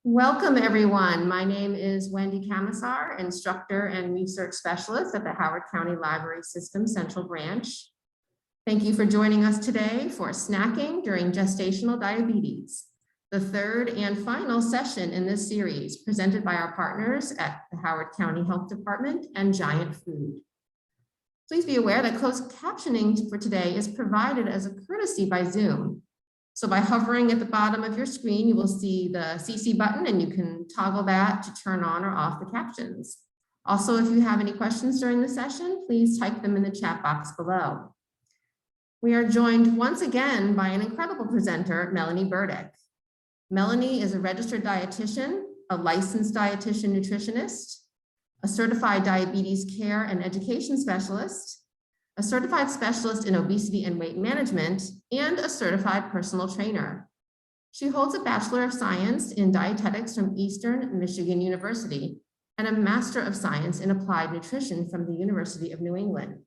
Welcome, everyone. My name is Wendy Camisar, instructor and research specialist at the Howard County Library System Central Branch. Thank you for joining us today for Snacking During Gestational Diabetes, the third and final session in this series presented by our partners at the Howard County Health Department and Giant Food. Please be aware that closed captioning for today is provided as a courtesy by Zoom. So by hovering at the bottom of your screen, you will see the CC button and you can toggle that to turn on or off the captions. Also, if you have any questions during the session, please type them in the chat box below. We are joined once again by an incredible presenter, Melanie Burdick. Melanie is a registered dietitian, a licensed dietitian nutritionist, a certified diabetes care and education specialist, a certified specialist in obesity and weight management, and a certified personal trainer. She holds a Bachelor of Science in Dietetics from Eastern Michigan University and a Master of Science in Applied Nutrition from the University of New England.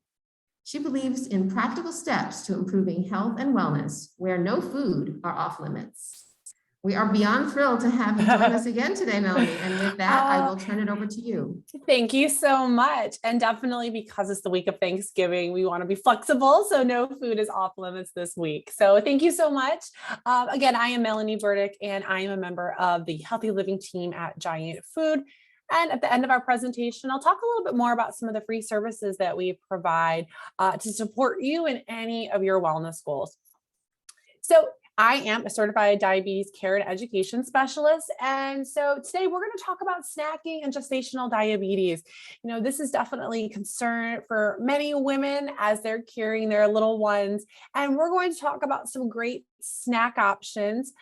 She believes in practical steps to improving health and wellness where no food are off limits. We are beyond thrilled to have you join us again today, Melanie. And with that, I will turn it over to you. Thank you so much. And definitely because it's the week of Thanksgiving, we want to be flexible. So no food is off limits this week. So thank you so much. Again, I am Melanie Burdick, and I am a member of the Healthy Living team at Giant Food. And at the end of our presentation, I'll talk a little bit more about some of the free services that we provide to support you in any of your wellness goals. So I am a certified diabetes care and education specialist. And so today we're going to talk about snacking and gestational diabetes. You know, this is definitely a concern for many women as they're carrying their little ones. And we're going to talk about some great snack options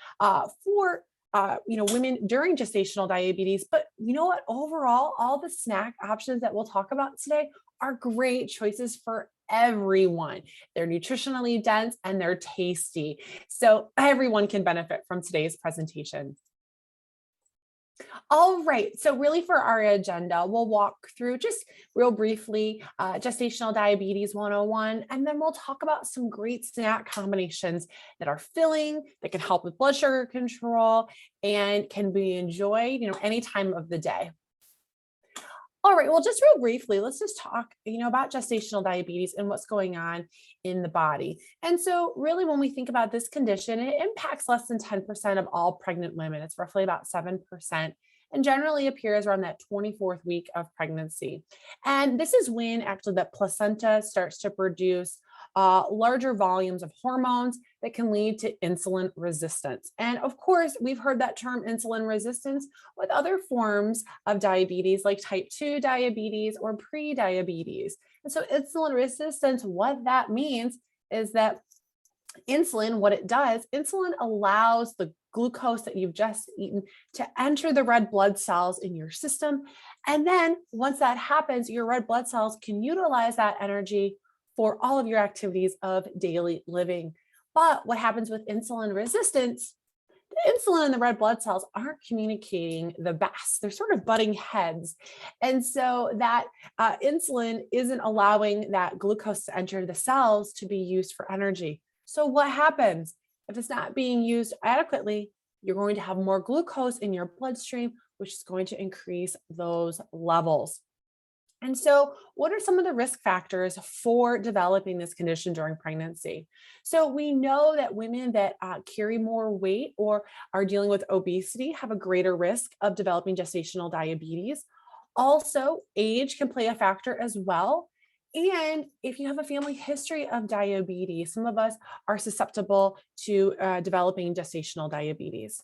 for women during gestational diabetes. But you know what? Overall, all the snack options that we'll talk about today are great choices for everyone. They're nutritionally dense and they're tasty. So everyone can benefit from today's presentation. All right, so really for our agenda, we'll walk through just real briefly Gestational Diabetes 101, and then we'll talk about some great snack combinations that are filling, that can help with blood sugar control, and can be enjoyed, any time of the day. All right, well, just real briefly, let's just talk, about gestational diabetes and what's going on in the body. And so really, when we think about this condition, it impacts less than 10% of all pregnant women. It's roughly about 7%. And generally appears around that 24th week of pregnancy. And this is when actually that placenta starts to produce larger volumes of hormones that can lead to insulin resistance. And of course, we've heard that term insulin resistance with other forms of diabetes like type 2 diabetes or pre-diabetes. And so insulin resistance, what that means is that insulin, what it does, insulin allows the glucose that you've just eaten to enter the red blood cells in your system. And then once that happens, your red blood cells can utilize that energy for all of your activities of daily living. But what happens with insulin resistance, the insulin and the red blood cells aren't communicating the best. They're sort of butting heads. And so that insulin isn't allowing that glucose to enter the cells to be used for energy. So what happens? If it's not being used adequately, you're going to have more glucose in your bloodstream, which is going to increase those levels. And so what are some of the risk factors for developing this condition during pregnancy? So we know that women that carry more weight or are dealing with obesity have a greater risk of developing gestational diabetes. Also, age can play a factor as well. And if you have a family history of diabetes, some of us are susceptible to developing gestational diabetes.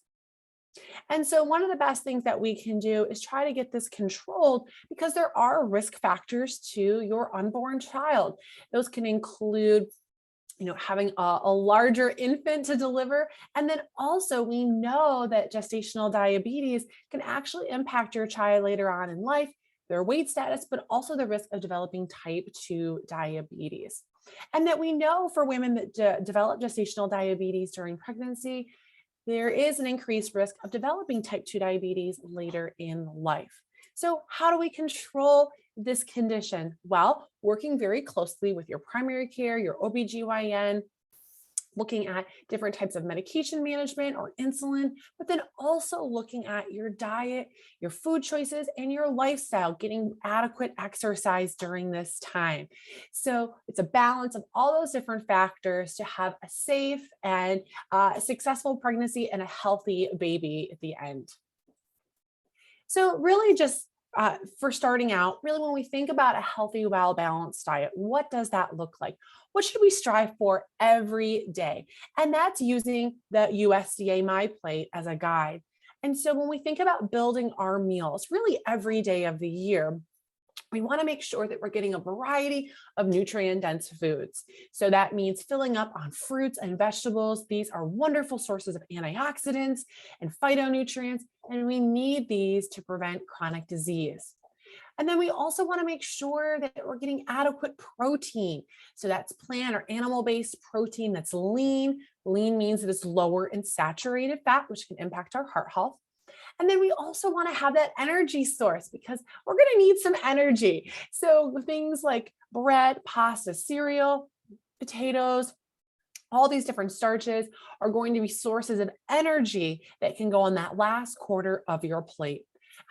And so one of the best things that we can do is try to get this controlled because there are risk factors to your unborn child. Those can include having a larger infant to deliver. And then also we know that gestational diabetes can actually impact your child later on in life, their weight status, but also the risk of developing type 2 diabetes. And that we know for women that develop gestational diabetes during pregnancy, there is an increased risk of developing type 2 diabetes later in life. So how do we control this condition? Well, working very closely with your primary care, your OBGYN, looking at different types of medication management or insulin, but then also looking at your diet, your food choices, and your lifestyle, getting adequate exercise during this time. So it's a balance of all those different factors to have a safe and successful pregnancy and a healthy baby at the end. So really just for starting out, really when we think about a healthy, well-balanced diet, what does that look like? What should we strive for every day? And that's using the USDA My Plate as a guide. And so when we think about building our meals, really every day of the year, we want to make sure that we're getting a variety of nutrient-dense foods. So that means filling up on fruits and vegetables. These are wonderful sources of antioxidants and phytonutrients, and we need these to prevent chronic disease. And then we also want to make sure that we're getting adequate protein. So that's plant or animal-based protein that's lean. Lean means that it's lower in saturated fat, which can impact our heart health. And then we also want to have that energy source because we're going to need some energy. So things like bread, pasta, cereal, potatoes, all these different starches are going to be sources of energy that can go on that last quarter of your plate.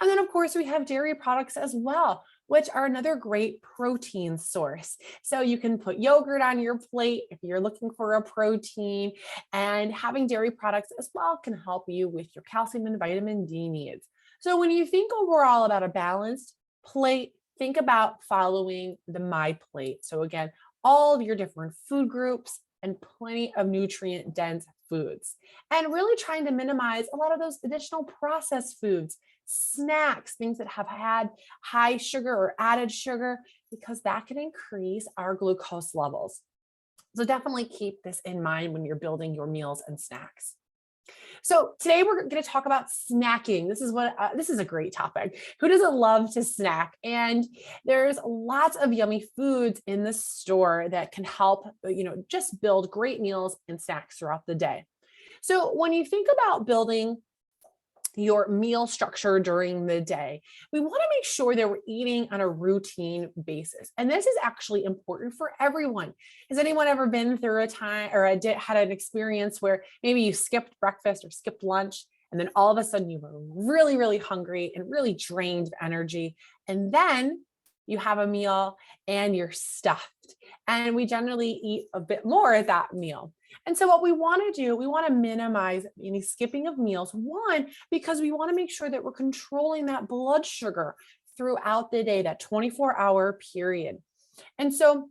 And then, of course, we have dairy products as well, which are another great protein source. So you can put yogurt on your plate if you're looking for a protein, and having dairy products as well can help you with your calcium and vitamin D needs. So when you think overall about a balanced plate, think about following the My Plate. So again, all of your different food groups and plenty of nutrient dense foods, and really trying to minimize a lot of those additional processed foods, snacks, things that have had high sugar or added sugar, because that can increase our glucose levels. So definitely keep this in mind when you're building your meals and snacks. So today we're going to talk about snacking. This is a great topic. Who doesn't love to snack? And there's lots of yummy foods in the store that can help, just build great meals and snacks throughout the day. So when you think about building your meal structure during the day, we want to make sure that we're eating on a routine basis. And this is actually important for everyone. Has anyone ever been through a time or had an experience where maybe you skipped breakfast or skipped lunch, and then all of a sudden you were really, really hungry and really drained of energy, and then you have a meal and you're stuffed? And we generally eat a bit more at that meal. And so what we want to do, we want to minimize any skipping of meals. One, because we want to make sure that we're controlling that blood sugar throughout the day, that 24-hour period. And so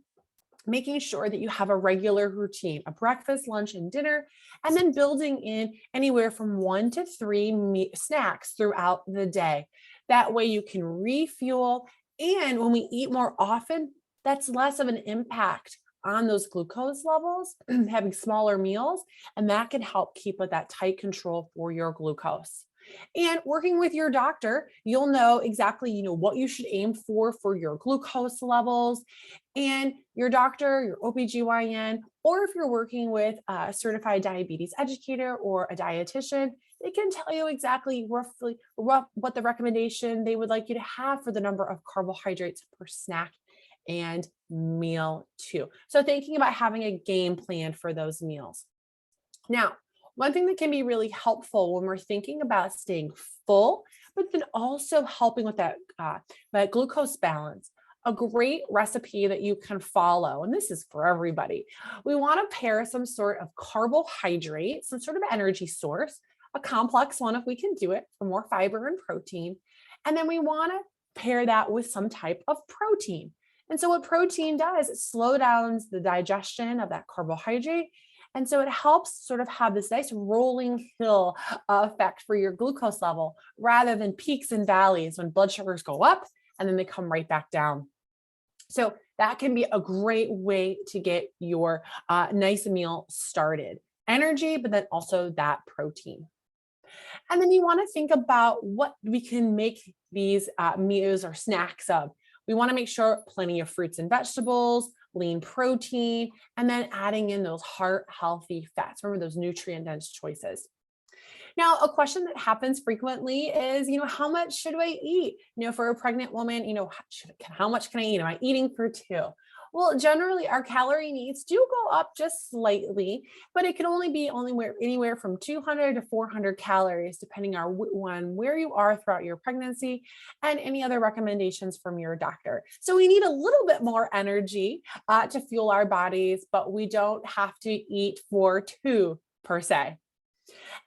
making sure that you have a regular routine, a breakfast, lunch, and dinner, and then building in anywhere from 1 to 3 snacks throughout the day. That way you can refuel. And when we eat more often, that's less of an impact on those glucose levels, having smaller meals, and that can help keep with that tight control for your glucose. And working with your doctor, you'll know exactly, what you should aim for your glucose levels. And your doctor, your OBGYN, or if you're working with a certified diabetes educator or a dietitian, they can tell you exactly roughly what the recommendation they would like you to have for the number of carbohydrates per snack and meal too. So thinking about having a game plan for those meals. Now, one thing that can be really helpful when we're thinking about staying full, but then also helping with that glucose balance, a great recipe that you can follow, and this is for everybody. We want to pair some sort of carbohydrate, some sort of energy source, a complex one if we can do it, for more fiber and protein. And then we want to pair that with some type of protein. And so what protein does, it slows down the digestion of that carbohydrate. And so it helps sort of have this nice rolling hill effect for your glucose level, rather than peaks and valleys when blood sugars go up and then they come right back down. So that can be a great way to get your nice meal started. Energy, but then also that protein. And then you want to think about what we can make these meals or snacks of. We want to make sure plenty of fruits and vegetables, lean protein, and then adding in those heart healthy fats. Remember those nutrient dense choices. Now, a question that happens frequently is, how much should I eat? For a pregnant woman, how much can I eat? Am I eating for two? Well, generally our calorie needs do go up just slightly, but it can only be anywhere from 200 to 400 calories, depending on where you are throughout your pregnancy and any other recommendations from your doctor. So we need a little bit more energy to fuel our bodies, but we don't have to eat for two per se.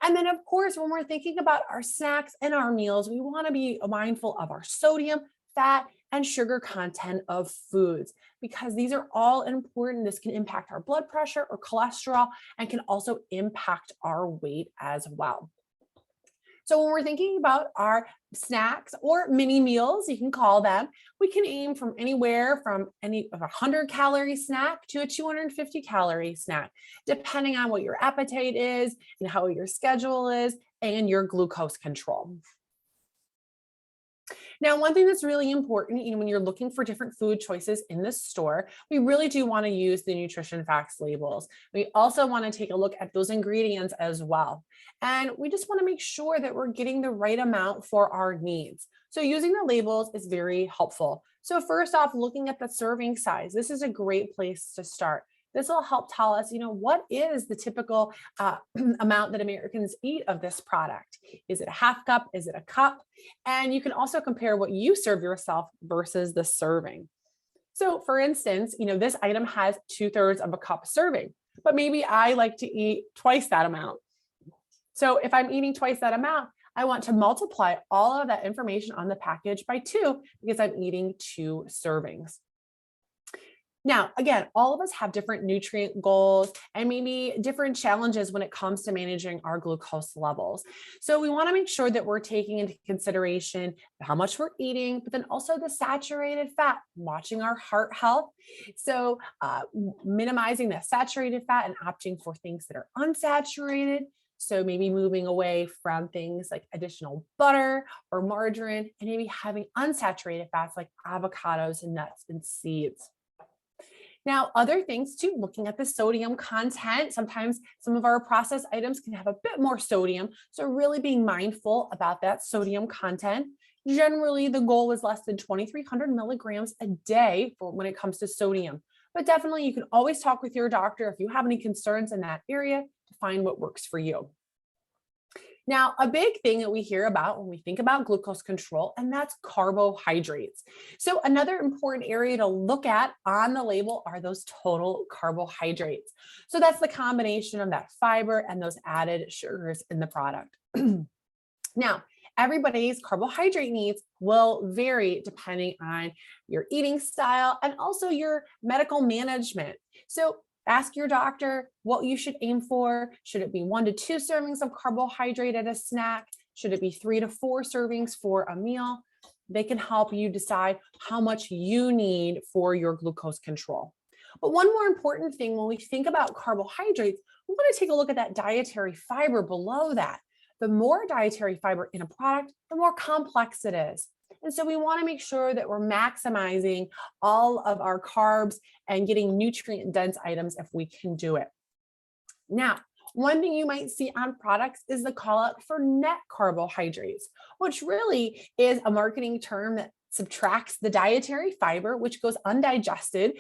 And then, of course, when we're thinking about our snacks and our meals, we want to be mindful of our sodium, fat, and sugar content of foods because these are all important. This can impact our blood pressure or cholesterol and can also impact our weight as well. So when we're thinking about our snacks or mini meals, you can call them, we can aim from anywhere from any of a 100-calorie snack to a 250-calorie snack, depending on what your appetite is and how your schedule is and your glucose control. Now, one thing that's really important, when you're looking for different food choices in the store, we really do want to use the nutrition facts labels. We also want to take a look at those ingredients as well. And we just want to make sure that we're getting the right amount for our needs. So using the labels is very helpful. So first off, looking at the serving size, this is a great place to start. This will help tell us, what is the typical amount that Americans eat of this product? Is it a half cup? Is it a cup? And you can also compare what you serve yourself versus the serving. So for instance, this item has 2/3 of a cup serving, but maybe I like to eat twice that amount. So if I'm eating twice that amount, I want to multiply all of that information on the package by 2 because I'm eating 2 servings. Now, again, all of us have different nutrient goals and maybe different challenges when it comes to managing our glucose levels. So we want to make sure that we're taking into consideration how much we're eating, but then also the saturated fat, watching our heart health. So minimizing the saturated fat and opting for things that are unsaturated. So maybe moving away from things like additional butter or margarine and maybe having unsaturated fats like avocados and nuts and seeds. Now, other things too, looking at the sodium content, sometimes some of our processed items can have a bit more sodium. So really being mindful about that sodium content. Generally, the goal is less than 2,300 milligrams a day when it comes to sodium. But definitely you can always talk with your doctor if you have any concerns in that area to find what works for you. Now, a big thing that we hear about when we think about glucose control, and that's carbohydrates. So another important area to look at on the label are those total carbohydrates. So that's the combination of that fiber and those added sugars in the product. Now, everybody's carbohydrate needs will vary depending on your eating style and also your medical management. So ask your doctor what you should aim for. Should it be 1 to 2 servings of carbohydrate at a snack? Should it be 3 to 4 servings for a meal? They can help you decide how much you need for your glucose control. But one more important thing when we think about carbohydrates, we want to take a look at that dietary fiber below that. The more dietary fiber in a product, the more complex it is. And so we want to make sure that we're maximizing all of our carbs and getting nutrient-dense items if we can do it. Now, one thing you might see on products is the call out for net carbohydrates, which really is a marketing term that subtracts the dietary fiber, which goes undigested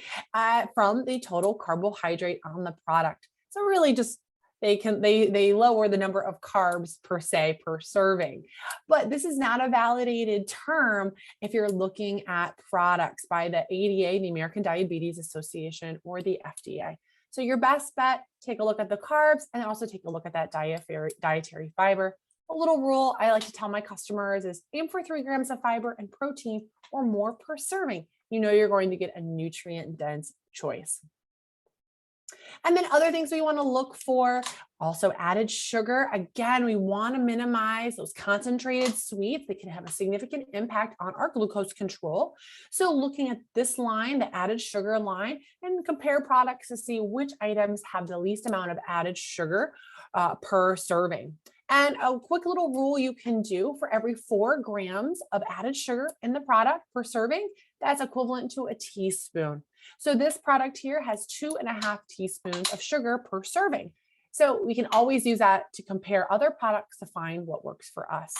from the total carbohydrate on the product. So really just they lower the number of carbs per se per serving. But this is not a validated term if you're looking at products by the ADA, the American Diabetes Association, or the FDA. So your best bet, take a look at the carbs and also take a look at that dietary fiber. A little rule I like to tell my customers is aim for 3 grams of fiber and protein or more per serving. You're going to get a nutrient-dense choice. And then other things we want to look for, also added sugar. Again, we want to minimize those concentrated sweets that can have a significant impact on our glucose control. So looking at this line, the added sugar line, and compare products to see which items have the least amount of added sugar per serving. And a quick little rule you can do for every 4 grams of added sugar in the product per serving, that's equivalent to a teaspoon. So this product here has 2.5 teaspoons of sugar per serving. So we can always use that to compare other products to find what works for us.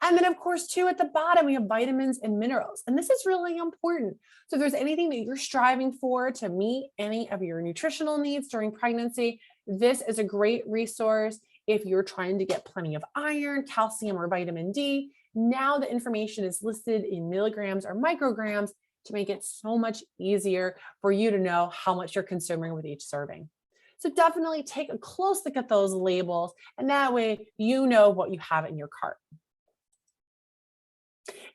And then of course, too, at the bottom, we have vitamins and minerals. And this is really important. So if there's anything that you're striving for to meet any of your nutritional needs during pregnancy, this is a great resource. If you're trying to get plenty of iron, calcium, or vitamin D, now the information is listed in milligrams or micrograms to make it so much easier for you to know how much you're consuming with each serving. So definitely take a close look at those labels, and that way you know what you have in your cart.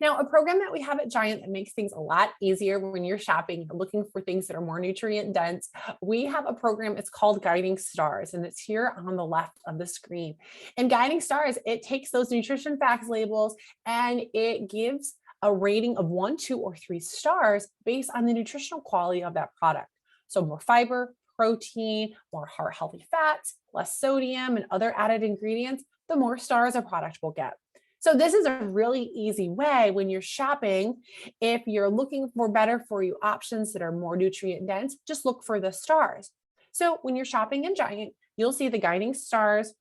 Now, a program that we have at Giant that makes things a lot easier when you're shopping, looking for things that are more nutrient dense, we have a program, it's called Guiding Stars, and it's here on the left of the screen. And Guiding Stars, it takes those nutrition facts labels and it gives a rating of 1, 2, or 3 stars based on the nutritional quality of that product. So more fiber, protein, more heart healthy fats, less sodium, and other added ingredients, the more stars a product will get. So this is a really easy way when you're shopping. If you're looking for better for you options that are more nutrient dense, just look for the stars. So when you're shopping in Giant, you'll see the Guiding Stars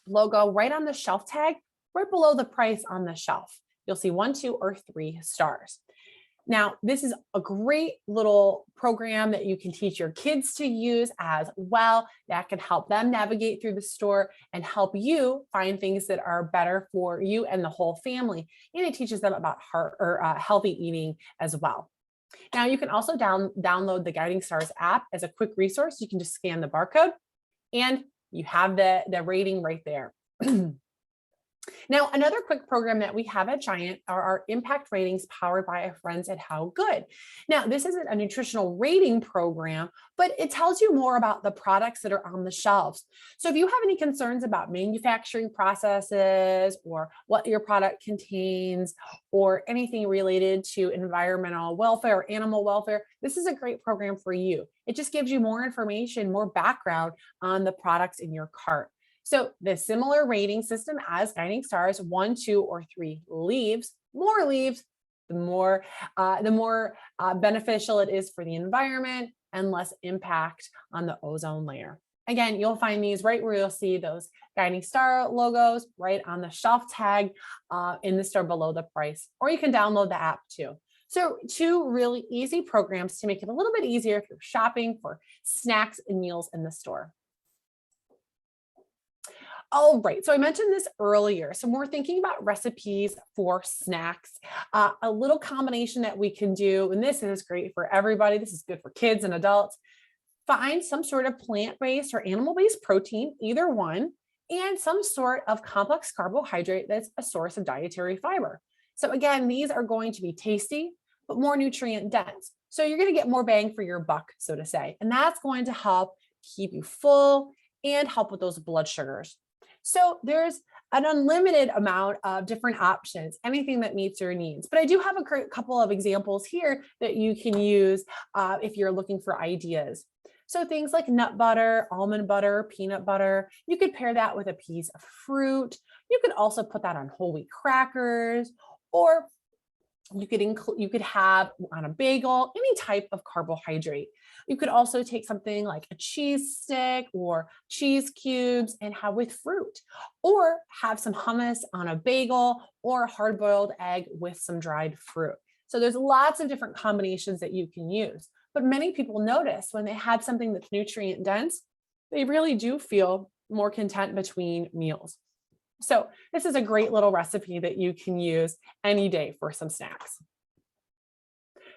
logo right on the shelf tag, right below the price on the shelf. You'll see 1, 2, or 3 stars. Now, this is a great little program that you can teach your kids to use as well. That can help them navigate through the store and help you find things that are better for you and the whole family. And it teaches them about healthy eating as well. Now, you can also download the Guiding Stars app as a quick resource. You can just scan the barcode and you have the rating right there. Now, another quick program that we have at Giant are our impact ratings powered by our friends at How Good. Now, this isn't a nutritional rating program, but it tells you more about the products that are on the shelves. So if you have any concerns about manufacturing processes or what your product contains or anything related to environmental welfare or animal welfare, this is a great program for you. It just gives you more information, more background on the products in your cart. So the similar rating system as Guiding Stars, 1, 2, or 3 leaves, more leaves, the more beneficial it is for the environment and less impact on the ozone layer. Again, you'll find these right where you'll see those Guiding Star logos right on the shelf tag in the store below the price, or you can download the app too. So 2 really easy programs to make it a little bit easier if you're shopping for snacks and meals in the store. All right, so I mentioned this earlier. So we're thinking about recipes for snacks, a little combination that we can do, and this is great for everybody. This is good for kids and adults. Find some sort of plant-based or animal-based protein, either one, and some sort of complex carbohydrate that's a source of dietary fiber. So again, these are going to be tasty, but more nutrient dense. So you're going to get more bang for your buck, so to say, and that's going to help keep you full and help with those blood sugars. So there's an unlimited amount of different options, anything that meets your needs. But I do have a couple of examples here that you can use if you're looking for ideas. So things like nut butter, almond butter, peanut butter, you could pair that with a piece of fruit. You could also put that on whole wheat crackers, or you could have on a bagel, any type of carbohydrate. You could also take something like a cheese stick or cheese cubes and have with fruit, or have some hummus on a bagel or a hard-boiled egg with some dried fruit. So there's lots of different combinations that you can use. But many people notice when they have something that's nutrient dense, they really do feel more content between meals. So this is a great little recipe that you can use any day for some snacks.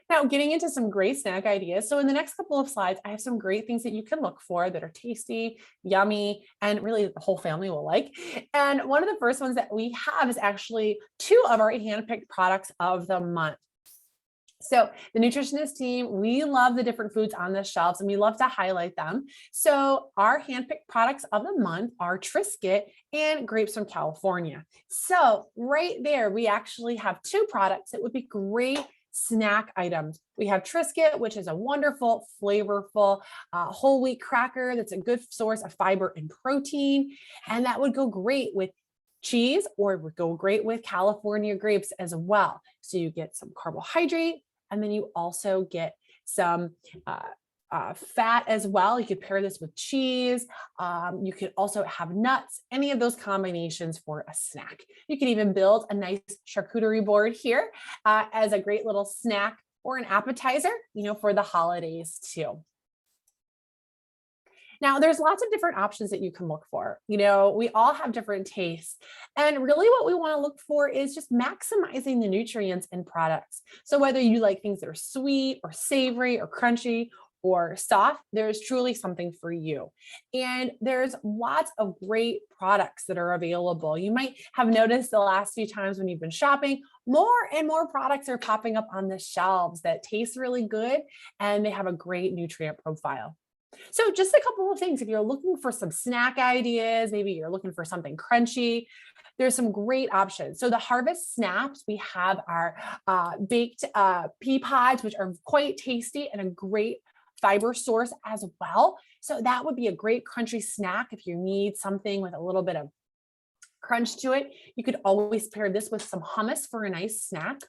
Now, getting into some great snack ideas. So in the next couple of slides, I have some great things that you can look for that are tasty, yummy, and really the whole family will like. And one of the first ones that we have is actually 2 of our handpicked products of the month. So the nutritionist team, we love the different foods on the shelves and we love to highlight them. So our handpicked products of the month are Triscuit and grapes from California. So right there, we actually have 2 products that would be great snack items. We have Triscuit, which is a wonderful, flavorful whole wheat cracker that's a good source of fiber and protein. And that would go great with cheese, or it would go great with California grapes as well. So you get some carbohydrate, and then you also get some fat as well. You could pair this with cheese. You could also have nuts, any of those combinations for a snack. You can even build a nice charcuterie board here as a great little snack or an appetizer, for the holidays too. Now, there's lots of different options that you can look for. We all have different tastes. And really what we want to look for is just maximizing the nutrients in products. So whether you like things that are sweet or savory or crunchy or soft, there's truly something for you. And there's lots of great products that are available. You might have noticed the last few times when you've been shopping, more and more products are popping up on the shelves that taste really good and they have a great nutrient profile. So just a couple of things. If you're looking for some snack ideas, maybe you're looking for something crunchy, there's some great options. So the Harvest Snaps, we have our baked pea pods, which are quite tasty and a great fiber source as well. So that would be a great crunchy snack if you need something with a little bit of crunch to it. You could always pair this with some hummus for a nice snack.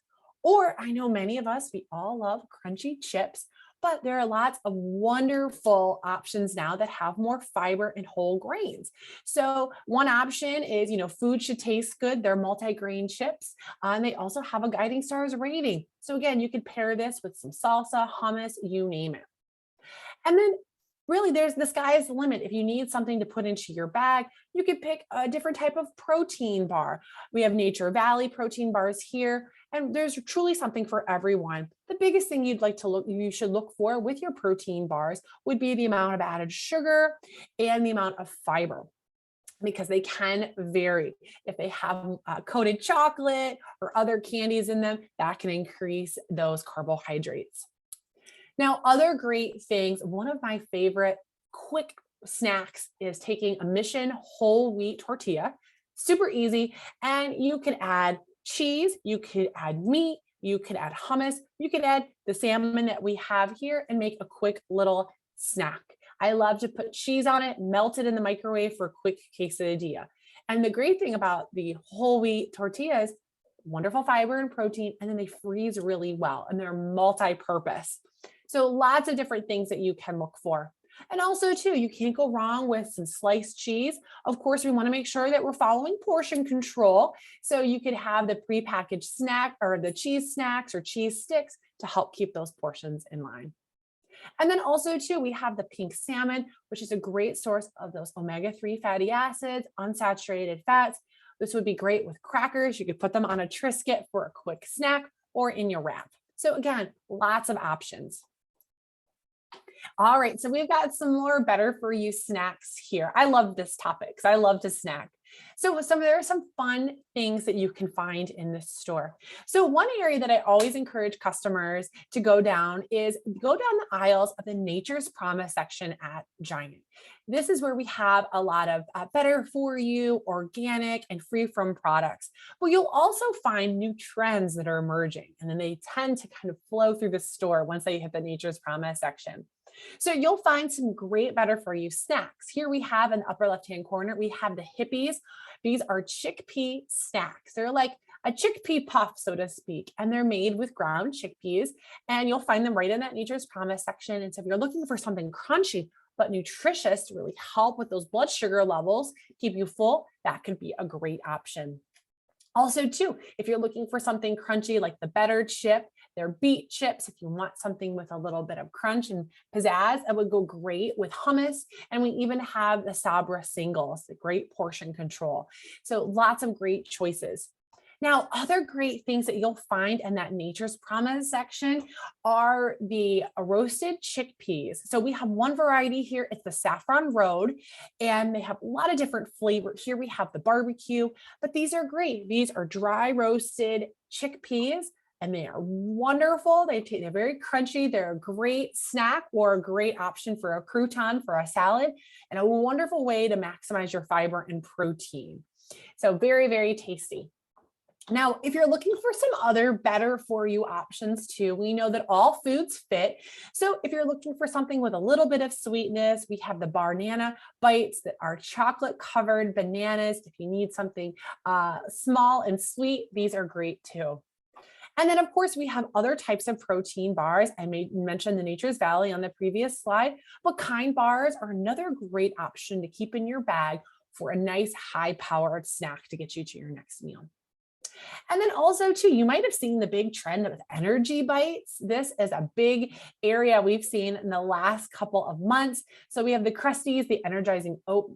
Or I know many of us, we all love crunchy chips, but there are lots of wonderful options now that have more fiber and whole grains. So one option is, food should taste good. They're multi-grain chips. And they also have a Guiding Stars rating. So again, you could pair this with some salsa, hummus, you name it. And then really the sky is the limit. If you need something to put into your bag, you could pick a different type of protein bar. We have Nature Valley protein bars here, and there's truly something for everyone. The biggest thing you should look for with your protein bars would be the amount of added sugar and the amount of fiber, because they can vary. If they have coated chocolate or other candies in them, that can increase those carbohydrates. Now, other great things, one of my favorite quick snacks is taking a Mission whole wheat tortilla, super easy, and you can add cheese, you could add meat, you could add hummus, you could add the salmon that we have here and make a quick little snack. I love to put cheese on it, melt it in the microwave for a quick quesadilla. And the great thing about the whole wheat tortillas, wonderful fiber and protein, and then they freeze really well and they're multi-purpose. So lots of different things that you can look for. And also too, you can't go wrong with some sliced cheese. Of course, we want to make sure that we're following portion control. So you could have the prepackaged snack or the cheese snacks or cheese sticks to help keep those portions in line. And then also too, we have the pink salmon, which is a great source of those omega-3 fatty acids, unsaturated fats. This would be great with crackers. You could put them on a Triscuit for a quick snack or in your wrap. So again, lots of options. All right, so we've got some more better for you snacks here. I love this topic because I love to snack. So there are some fun things that you can find in this store. So one area that I always encourage customers to go down is go down the aisles of the Nature's Promise section at Giant. This is where we have a lot of better for you, organic and free from products. But you'll also find new trends that are emerging, and then they tend to kind of flow through the store once they hit the Nature's Promise section. So you'll find some great better for you snacks. Here we have in the upper left-hand corner, we have the Hippies. These are chickpea snacks. They're like a chickpea puff, so to speak, and they're made with ground chickpeas, and you'll find them right in that Nature's Promise section. And so if you're looking for something crunchy but nutritious to really help with those blood sugar levels, keep you full, that could be a great option. Also too, if you're looking for something crunchy like the Better chip, they're beet chips. If you want something with a little bit of crunch and pizzazz, that would go great with hummus. And we even have the Sabra singles, the great portion control. So lots of great choices. Now, other great things that you'll find in that Nature's Promise section are the roasted chickpeas. So we have one variety here. It's the Saffron Road, and they have a lot of different flavors. Here we have the barbecue, but these are great. These are dry roasted chickpeas, and they are wonderful. They're very crunchy. They're a great snack or a great option for a crouton, for a salad, and a wonderful way to maximize your fiber and protein. So very, very tasty. Now, if you're looking for some other better for you options too, we know that all foods fit. So if you're looking for something with a little bit of sweetness, we have the Banana Bites that are chocolate covered bananas. If you need something small and sweet, these are great too. And then of course we have other types of protein bars. I mentioned the Nature's Valley on the previous slide, but Kind bars are another great option to keep in your bag for a nice high powered snack to get you to your next meal. And then also too, you might have seen the big trend of energy bites. This is a big area we've seen in the last couple of months. So we have the Crusties, the energizing oat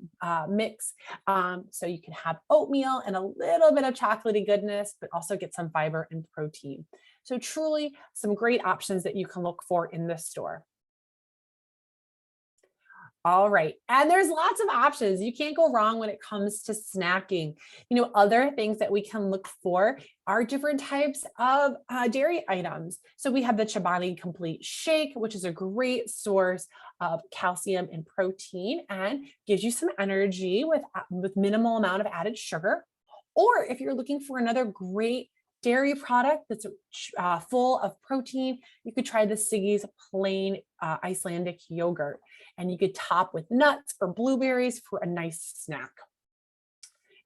mix. So you can have oatmeal and a little bit of chocolatey goodness, but also get some fiber and protein. So truly some great options that you can look for in the store. All right. And there's lots of options. You can't go wrong when it comes to snacking. Other things that we can look for are different types of dairy items. So we have the Chobani Complete Shake, which is a great source of calcium and protein and gives you some energy with minimal amount of added sugar. Or if you're looking for another great dairy product that's full of protein, you could try the Siggy's plain Icelandic yogurt, and you could top with nuts or blueberries for a nice snack.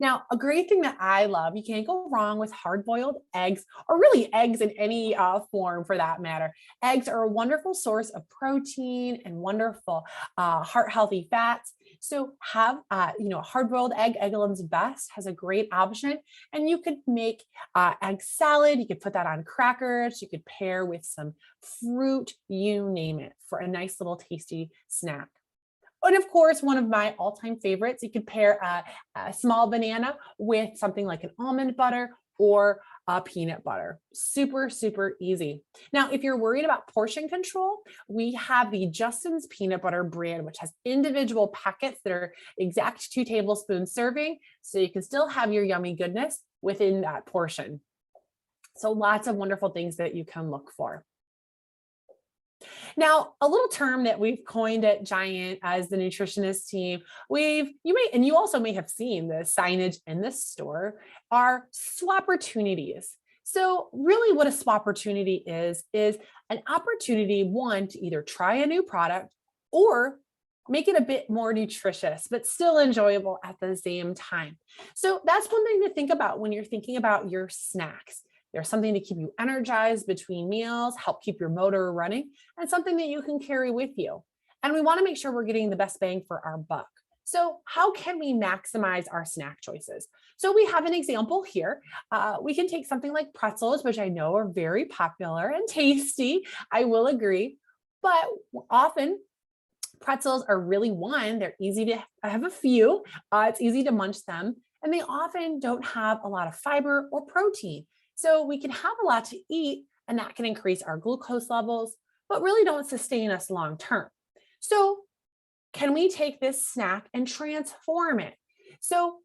Now, a great thing that I love, you can't go wrong with hard-boiled eggs, or really eggs in any form for that matter. Eggs are a wonderful source of protein and wonderful heart-healthy fats. So have, hard-boiled egg, Eggland's Best has a great option. And you could make egg salad. You could put that on crackers. You could pair with some fruit, you name it, for a nice little tasty snack. And of course, one of my all-time favorites, you could pair a small banana with something like an almond butter or a peanut butter. Super, super easy. Now, if you're worried about portion control, we have the Justin's Peanut Butter brand, which has individual packets that are exact 2 tablespoons serving. So you can still have your yummy goodness within that portion. So lots of wonderful things that you can look for. Now, a little term that we've coined at Giant as the nutritionist team, you also may have seen the signage in this store, are SWOpportunities. So really what a SWOpportunity is an opportunity, one, to either try a new product or make it a bit more nutritious, but still enjoyable at the same time. So that's one thing to think about when you're thinking about your snacks. There's something to keep you energized between meals, help keep your motor running, and something that you can carry with you. And we want to make sure we're getting the best bang for our buck. So how can we maximize our snack choices? So we have an example here. We can take something like pretzels, which I know are very popular and tasty, I will agree, but often pretzels are really they're easy to have a few, it's easy to munch them, and they often don't have a lot of fiber or protein. So we can have a lot to eat, and that can increase our glucose levels, but really don't sustain us long term. So can we take this snack and transform it? So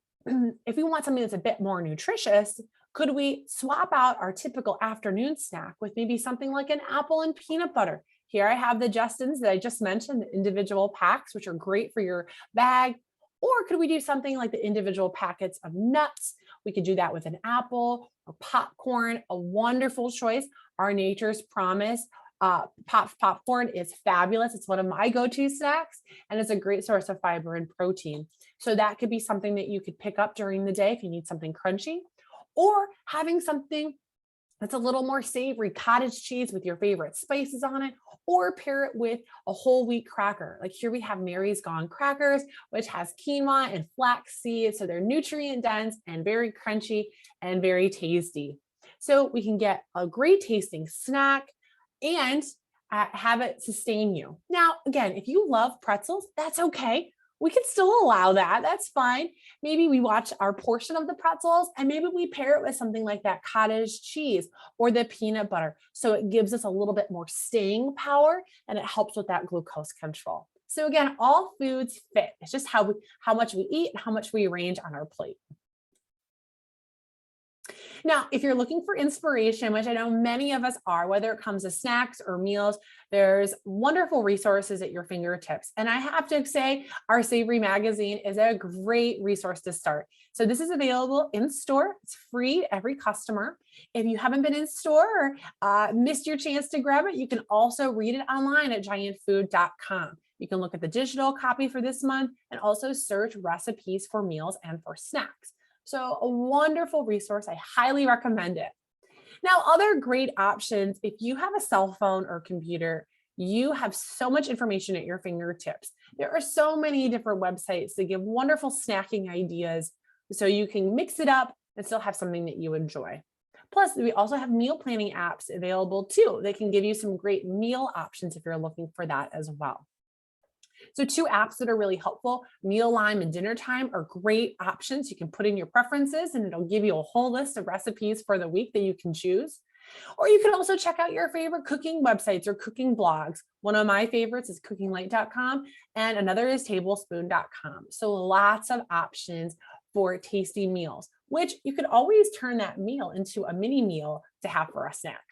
if we want something that's a bit more nutritious, could we swap out our typical afternoon snack with maybe something like an apple and peanut butter? Here I have the Justin's that I just mentioned, the individual packs, which are great for your bag. Or could we do something like the individual packets of nuts? We could do that with an apple or popcorn, a wonderful choice. Our Nature's Promise popcorn is fabulous. It's one of my go-to snacks, and it's a great source of fiber and protein. So that could be something that you could pick up during the day if you need something crunchy, or having something that's a little more savory, cottage cheese with your favorite spices on it, or pair it with a whole wheat cracker. Like here we have Mary's Gone crackers, which has quinoa and flax seeds. So they're nutrient dense and very crunchy and very tasty. So we can get a great tasting snack and have it sustain you. Now, again, if you love pretzels, that's okay. We can still allow that. That's fine. Maybe we watch our portion of the pretzels and maybe we pair it with something like that cottage cheese or the peanut butter. So it gives us a little bit more staying power and it helps with that glucose control. So again, all foods fit. It's just how much we eat and how much we arrange on our plate. Now, if you're looking for inspiration, which I know many of us are, whether it comes to snacks or meals, there's wonderful resources at your fingertips. And I have to say, our Savory magazine is a great resource to start. So this is available in store. It's free to every customer. If you haven't been in store or missed your chance to grab it, you can also read it online at giantfood.com. You can look at the digital copy for this month and also search recipes for meals and for snacks. So a wonderful resource. I highly recommend it. Now, other great options, if you have a cell phone or computer, you have so much information at your fingertips. There are so many different websites that give wonderful snacking ideas so you can mix it up and still have something that you enjoy. Plus, we also have meal planning apps available too. They can give you some great meal options if you're looking for that as well. So 2 apps that are really helpful, Mealime and Dinner Time, are great options. You can put in your preferences and it'll give you a whole list of recipes for the week that you can choose. Or you can also check out your favorite cooking websites or cooking blogs. One of my favorites is cookinglight.com and another is tablespoon.com. So lots of options for tasty meals, which you could always turn that meal into a mini meal to have for a snack.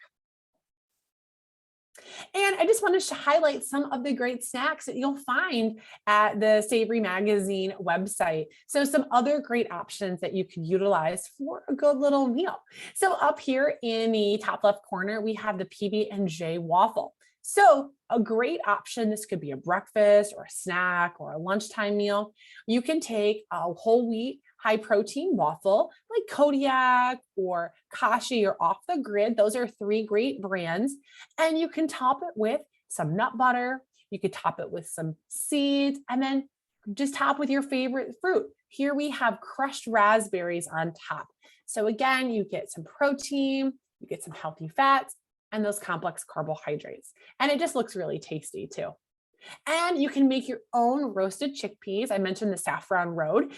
And I just wanted to highlight some of the great snacks that you'll find at the Savory Magazine website. So some other great options that you could utilize for a good little meal. So up here in the top left corner, we have the PB&J waffle. So a great option, this could be a breakfast or a snack or a lunchtime meal. You can take a whole wheat, high protein waffle like Kodiak or Kashi or Off the Grid. Those are 3 great brands. And you can top it with some nut butter. You could top it with some seeds and then just top with your favorite fruit. Here we have crushed raspberries on top. So again, you get some protein, you get some healthy fats and those complex carbohydrates. And it just looks really tasty too. And you can make your own roasted chickpeas. I mentioned the Saffron Road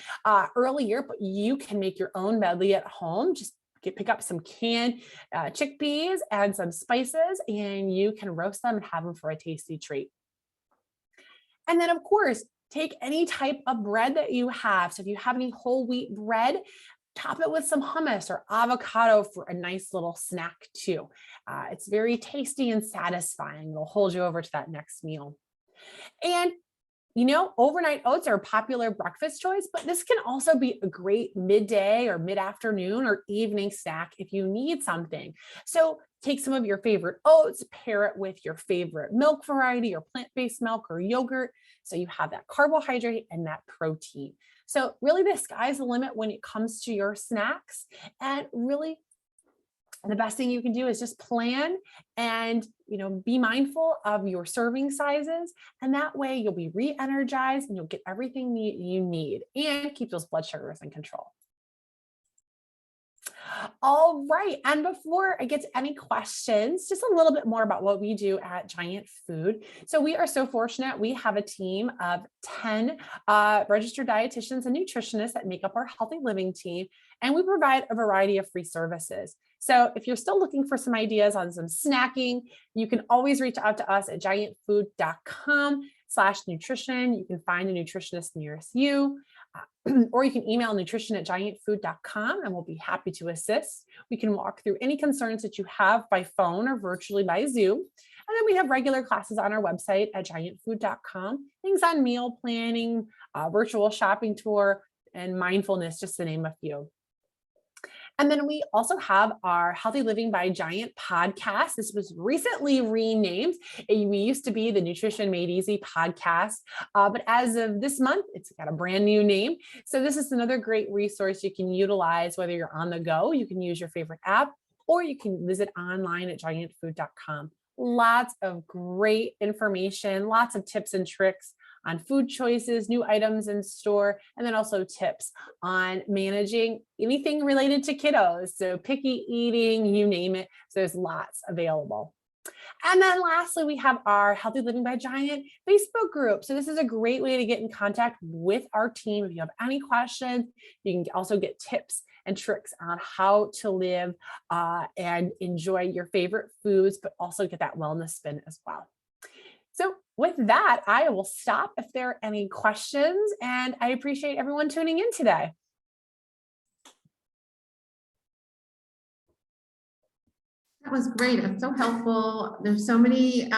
earlier, but you can make your own medley at home. Just pick up some canned chickpeas and some spices, and you can roast them and have them for a tasty treat. And then, of course, take any type of bread that you have. So if you have any whole wheat bread, top it with some hummus or avocado for a nice little snack too. It's very tasty and satisfying. It'll hold you over to that next meal. And overnight oats are a popular breakfast choice, but this can also be a great midday or mid-afternoon or evening snack if you need something. So take some of your favorite oats, pair it with your favorite milk variety or plant-based milk or yogurt. So you have that carbohydrate and that protein. So really the sky's the limit when it comes to your snacks. And really the best thing you can do is just plan and, be mindful of your serving sizes. And that way you'll be re-energized and you'll get everything you need and keep those blood sugars in control. All right. And before I get to any questions, just a little bit more about what we do at Giant Food. So we are so fortunate. We have a team of 10 registered dietitians and nutritionists that make up our healthy living team. And we provide a variety of free services. So if you're still looking for some ideas on some snacking, you can always reach out to us at giantfood.com/nutrition. You can find a nutritionist nearest you. Or you can email nutrition@giantfood.com and we'll be happy to assist. We can walk through any concerns that you have by phone or virtually by Zoom. And then we have regular classes on our website at giantfood.com, things on meal planning, virtual shopping tour, and mindfulness, just to name a few. And then we also have our Healthy Living by Giant podcast. This was recently renamed. We used to be the Nutrition Made Easy podcast, but as of this month, it's got a brand new name. So this is another great resource you can utilize, whether you're on the go, you can use your favorite app, or you can visit online at giantfood.com. Lots of great information, lots of tips and tricks on food choices, new items in store, and then also tips on managing anything related to kiddos. So picky eating, you name it. So there's lots available. And then lastly, we have our Healthy Living by Giant Facebook group. So this is a great way to get in contact with our team. If you have any questions, you can also get tips and tricks on how to live and enjoy your favorite foods, but also get that wellness spin as well. So with that, I will stop if there are any questions, and I appreciate everyone tuning in today. That was great. It's so helpful. There's so many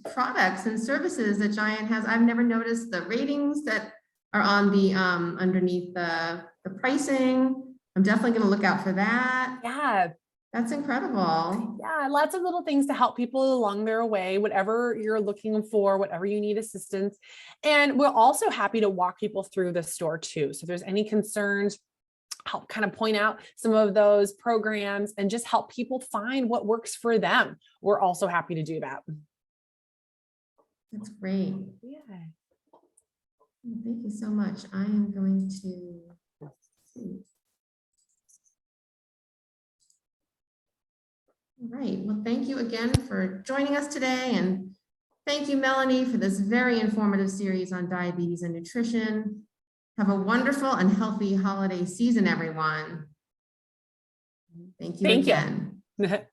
products and services that Giant has. I've never noticed the ratings that are on the underneath the pricing. I'm definitely going to look out for that. Yeah. That's incredible. Yeah, lots of little things to help people along their way, whatever you're looking for, whatever you need assistance. And we're also happy to walk people through the store too. So if there's any concerns help kind of point out some of those programs and just help people find what works for them. We're also happy to do that. That's great. Yeah. Thank you so much. I am going to see. All right. Well, thank you again for joining us today. And thank you, Melanie, for this very informative series on diabetes and nutrition. Have a wonderful and healthy holiday season, everyone. Thank you again.